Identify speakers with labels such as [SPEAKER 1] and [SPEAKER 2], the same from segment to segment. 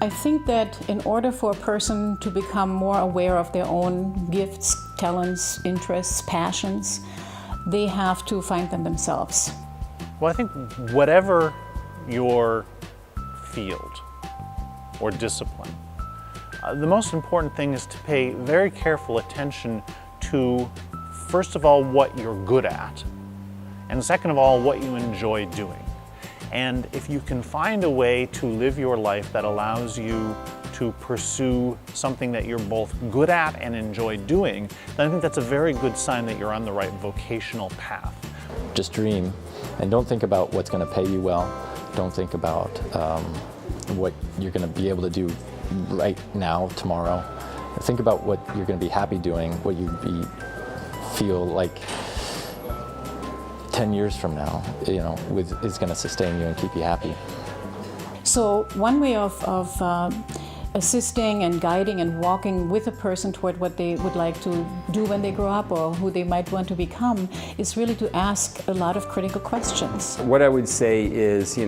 [SPEAKER 1] I think that in order for a person to become more aware of their own gifts, talents, interests, passions, they have to find them themselves.
[SPEAKER 2] Well, I think whatever your field or discipline, the most important thing is to pay very careful attention to, first of all, what you're good at, and second of all, what you enjoy doing. And if you can find a way to live your life that allows you to pursue something that you're both good at and enjoy doing, then I think that's a very good sign that you're on the right vocational path.
[SPEAKER 3] Just dream, and don't think about what's going to pay you well. Don't think about what you're going to be able to do right now, tomorrow. Think about what you're going to be happy doing, what you'd feel like 10 years from now, is going to sustain you and keep you happy.
[SPEAKER 1] So one way of assisting and guiding and walking with a person toward what they would like to do when they grow up or who they might want to become is really to ask a lot of critical questions.
[SPEAKER 4] What I would say is, you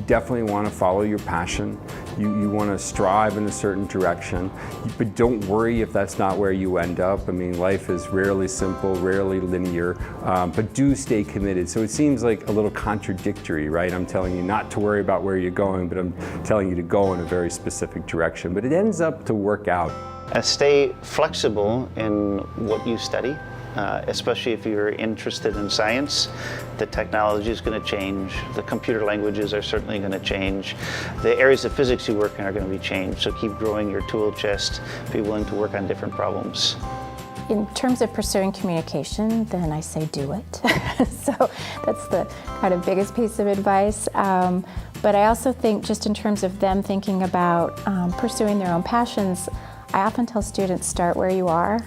[SPEAKER 4] definitely want to follow your passion. You want to strive in a certain direction, but don't worry if that's not where you end up. Life is rarely simple, rarely linear, but do stay committed. So it seems like a little contradictory, right? I'm telling you not to worry about where you're going, but I'm telling you to go in a very specific direction. But it ends up to work out.
[SPEAKER 5] Stay flexible in what you study, especially if you're interested in science. The technology is going to change. The computer languages are certainly going to change. The areas of physics you work in are going to be changed. So keep growing your tool chest. Be willing to work on different problems.
[SPEAKER 6] In terms of pursuing communication, then I say do it. So that's the kind of biggest piece of advice. But I also think just in terms of them thinking about pursuing their own passions, I often tell students start where you are,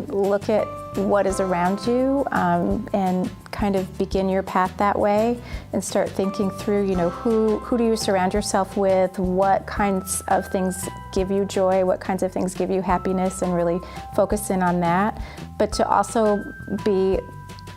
[SPEAKER 6] look at what is around you and kind of begin your path that way and start thinking through, who do you surround yourself with, what kinds of things give you joy, what kinds of things give you happiness, and really focus in on that. But to also be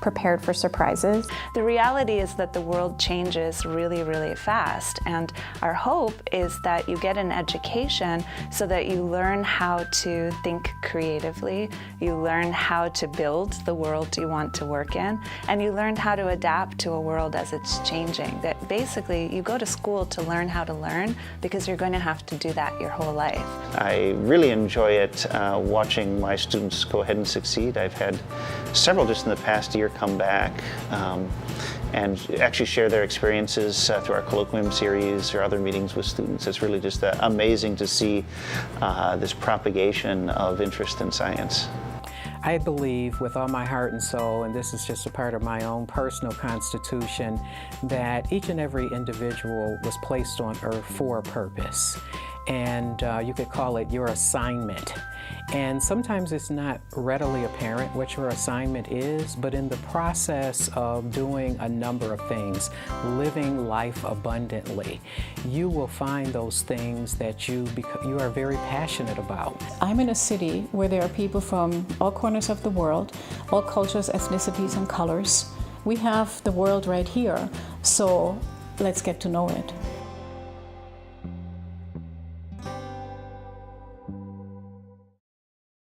[SPEAKER 6] prepared for surprises.
[SPEAKER 7] The reality is that the world changes really, really fast, and our hope is that you get an education so that you learn how to think creatively, you learn how to build the world you want to work in, and you learn how to adapt to a world as it's changing. That basically you go to school to learn how to learn because you're going to have to do that your whole life.
[SPEAKER 5] I really enjoy it watching my students go ahead and succeed. I've had several just in the past year come back and actually share their experiences through our colloquium series or other meetings with students. It's really just amazing to see this propagation of interest in science.
[SPEAKER 8] I believe with all my heart and soul, and this is just a part of my own personal constitution, that each and every individual was placed on earth for a purpose. And you could call it your assignment. And sometimes it's not readily apparent what your assignment is, but in the process of doing a number of things, living life abundantly, you will find those things that you are very passionate about.
[SPEAKER 1] I'm in a city where there are people from all corners of the world, all cultures, ethnicities, and colors. We have the world right here, so let's get to know it.